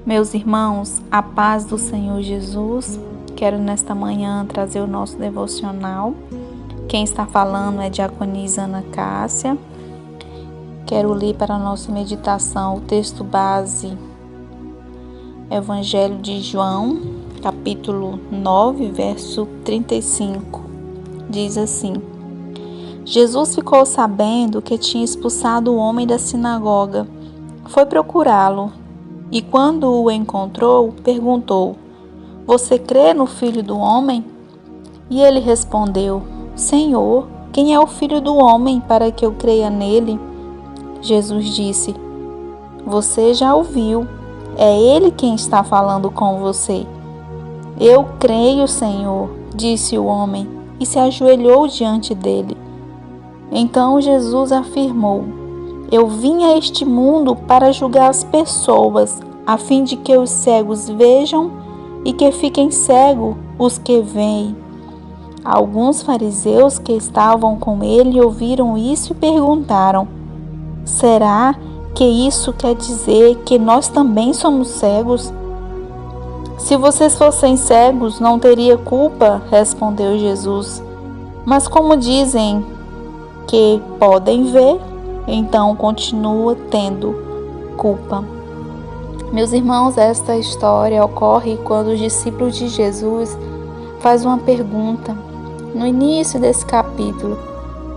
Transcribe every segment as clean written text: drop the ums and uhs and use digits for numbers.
Meus irmãos, a paz do Senhor Jesus. Quero nesta manhã trazer o nosso devocional. Quem está falando é Diaconisa Ana Cássia. Quero ler para a nossa meditação o texto base, Evangelho de João, capítulo 9, verso 35. Diz assim: Jesus ficou sabendo que tinha expulsado o homem da sinagoga. Foi procurá-lo e, quando o encontrou, perguntou: Você crê no Filho do Homem? E ele respondeu: Senhor, quem é o Filho do Homem para que eu creia nele? Jesus disse: Você já ouviu, é ele quem está falando com você. Eu creio, Senhor, disse o homem, e se ajoelhou diante dele. Então Jesus afirmou: Eu vim a este mundo para julgar as pessoas, a fim de que os cegos vejam e que fiquem cegos os que veem. Alguns fariseus que estavam com ele ouviram isso e perguntaram: Será que isso quer dizer que nós também somos cegos? Se vocês fossem cegos, não teria culpa, respondeu Jesus. Mas como dizem que podem ver, então continua tendo culpa. Meus irmãos, esta história ocorre quando os discípulos de Jesus fazem uma pergunta no início desse capítulo,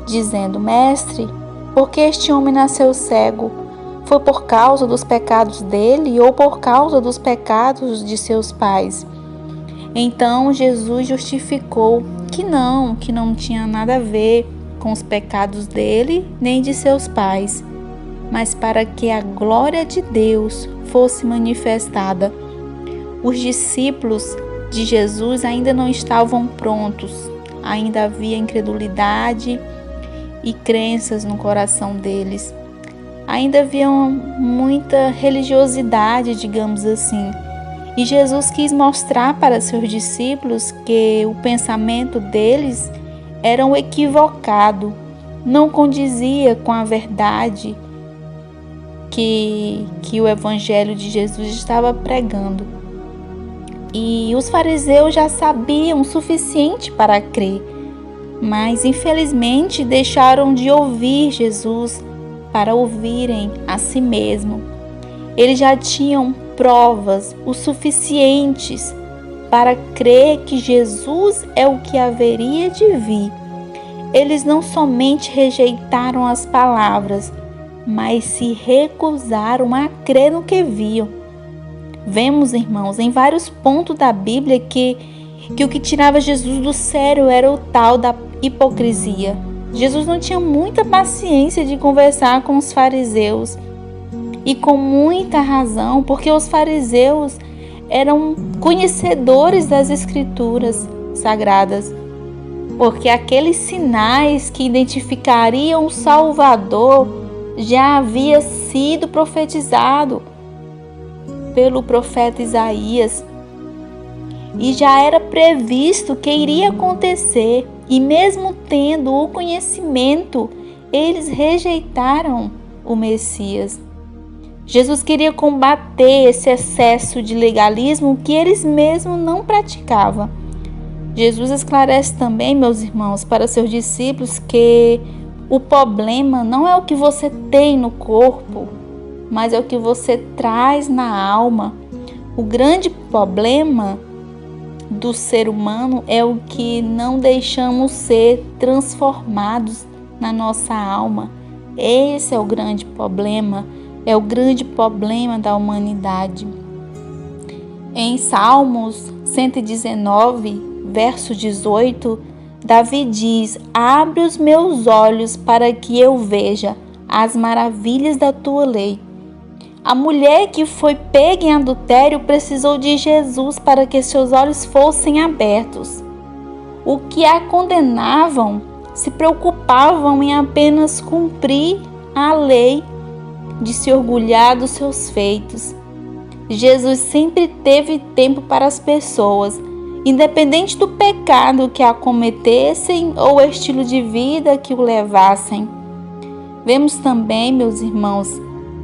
dizendo: Mestre, por que este homem nasceu cego? Foi por causa dos pecados dele ou por causa dos pecados de seus pais? Então Jesus justificou que não tinha nada a ver com os pecados dele nem de seus pais, mas para que a glória de Deus fosse manifestada. Os discípulos de Jesus ainda não estavam prontos, ainda havia incredulidade e crenças no coração deles. Ainda havia muita religiosidade, digamos assim. E Jesus quis mostrar para seus discípulos que o pensamento deles era um equivocado, não condizia com a verdade que o Evangelho de Jesus estava pregando. E os fariseus já sabiam o suficiente para crer, mas infelizmente deixaram de ouvir Jesus para ouvirem a si mesmo. Eles já tinham provas o suficientes para crer que Jesus é o que haveria de vir. Eles não somente rejeitaram as palavras, mas se recusaram a crer no que viam. Vemos, irmãos, em vários pontos da Bíblia que o que tirava Jesus do sério era o tal da hipocrisia. Jesus não tinha muita paciência de conversar com os fariseus, e com muita razão, porque os fariseus eram conhecedores das Escrituras Sagradas, porque aqueles sinais que identificariam o Salvador já havia sido profetizado pelo profeta Isaías e já era previsto que iria acontecer, e mesmo tendo o conhecimento, eles rejeitaram o Messias. Jesus queria combater esse excesso de legalismo que eles mesmos não praticavam. Jesus esclarece também, meus irmãos, para seus discípulos que o problema não é o que você tem no corpo, mas é o que você traz na alma. O grande problema do ser humano é o que não deixamos ser transformados na nossa alma. Esse é o grande problema, é o grande problema da humanidade. Em Salmos 119, verso 18, Davi diz: Abre os meus olhos para que eu veja as maravilhas da tua lei. A mulher que foi pega em adultério precisou de Jesus para que seus olhos fossem abertos. O que a condenavam se preocupavam em apenas cumprir a lei, de se orgulhar dos seus feitos. Jesus sempre teve tempo para as pessoas, independente do pecado que a cometessem ou o estilo de vida que o levassem. Vemos também, meus irmãos,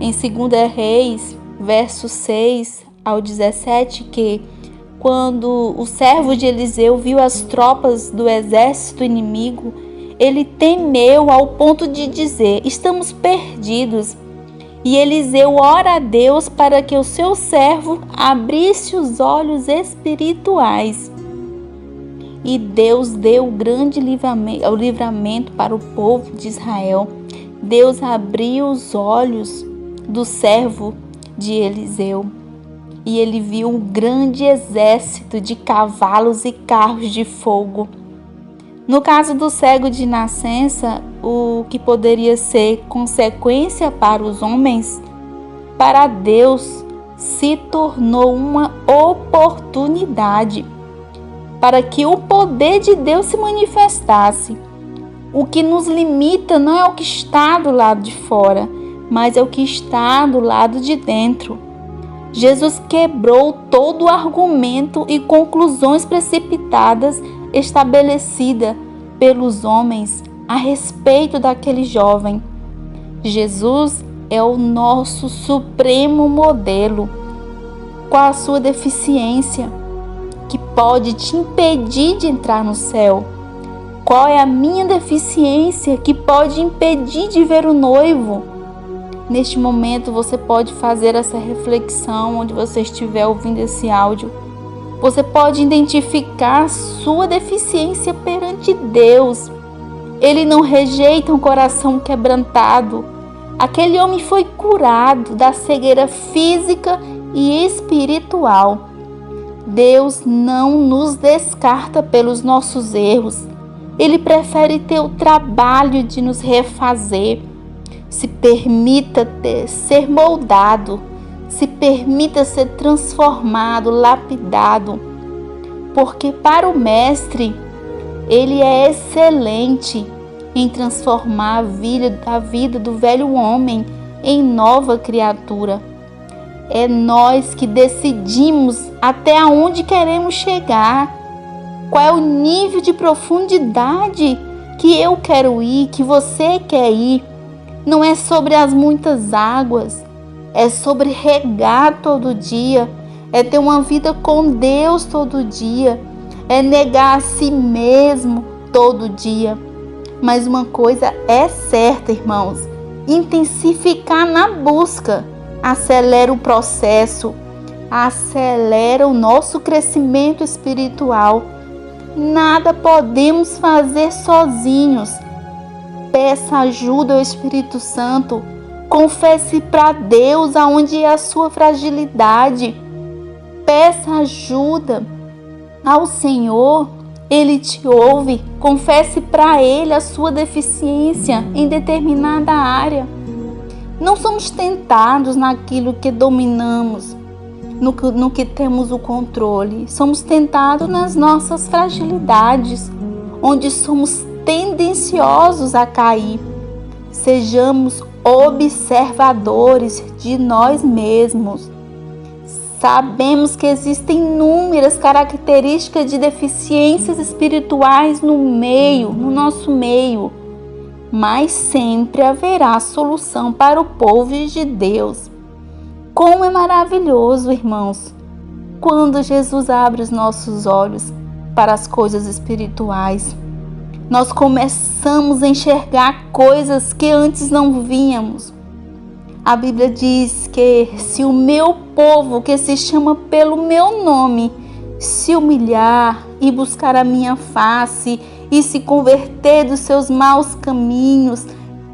em 2 Reis, verso 6 ao 17, que quando o servo de Eliseu viu as tropas do exército inimigo, ele temeu ao ponto de dizer: estamos perdidos. E Eliseu ora a Deus para que o seu servo abrisse os olhos espirituais. E Deus deu grande livramento para o povo de Israel. Deus abriu os olhos do servo de Eliseu. E ele viu um grande exército de cavalos e carros de fogo. No caso do cego de nascença, o que poderia ser consequência para os homens, para Deus se tornou uma oportunidade para que o poder de Deus se manifestasse. O que nos limita não é o que está do lado de fora, mas é o que está do lado de dentro. Jesus quebrou todo o argumento e conclusões precipitadas estabelecida pelos homens a respeito daquele jovem. Jesus é o nosso supremo modelo. Qual a sua deficiência que pode te impedir de entrar no céu? Qual é a minha deficiência que pode impedir de ver o noivo? Neste momento você pode fazer essa reflexão onde você estiver ouvindo esse áudio. Você pode identificar sua deficiência perante Deus. Ele não rejeita um coração quebrantado. Aquele homem foi curado da cegueira física e espiritual. Deus não nos descarta pelos nossos erros. Ele prefere ter o trabalho de nos refazer. Se permita ser moldado. Se permita ser transformado, lapidado, porque para o Mestre, Ele é excelente em transformar a vida do velho homem em nova criatura. É nós que decidimos até onde queremos chegar, qual é o nível de profundidade que eu quero ir, que você quer ir. Não é sobre as muitas águas, é sobre regar todo dia, é ter uma vida com Deus todo dia, é negar a si mesmo todo dia. Mas uma coisa é certa, irmãos, intensificar na busca acelera o processo, acelera o nosso crescimento espiritual. Nada podemos fazer sozinhos. Peça ajuda ao Espírito Santo. Confesse para Deus aonde é a sua fragilidade. Peça ajuda ao Senhor. Ele te ouve. Confesse para Ele a sua deficiência em determinada área. Não somos tentados naquilo que dominamos, no que temos o controle. Somos tentados nas nossas fragilidades, onde somos tendenciosos a cair. Sejamos observadores de nós mesmos. Sabemos que existem inúmeras características de deficiências espirituais no nosso meio, mas sempre haverá solução para o povo de Deus. Como é maravilhoso, irmãos, quando Jesus abre os nossos olhos para as coisas espirituais. Nós começamos a enxergar coisas que antes não víamos. A Bíblia diz que se o meu povo, que se chama pelo meu nome, se humilhar e buscar a minha face e se converter dos seus maus caminhos,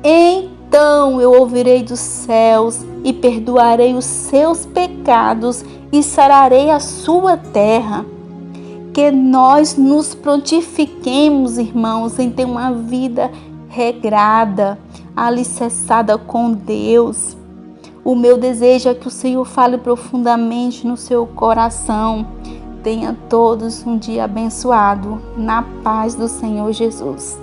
então eu ouvirei dos céus e perdoarei os seus pecados e sararei a sua terra. Que nós nos prontifiquemos, irmãos, em ter uma vida regrada, alicerçada com Deus. O meu desejo é que o Senhor fale profundamente no seu coração. Tenha todos um dia abençoado, na paz do Senhor Jesus.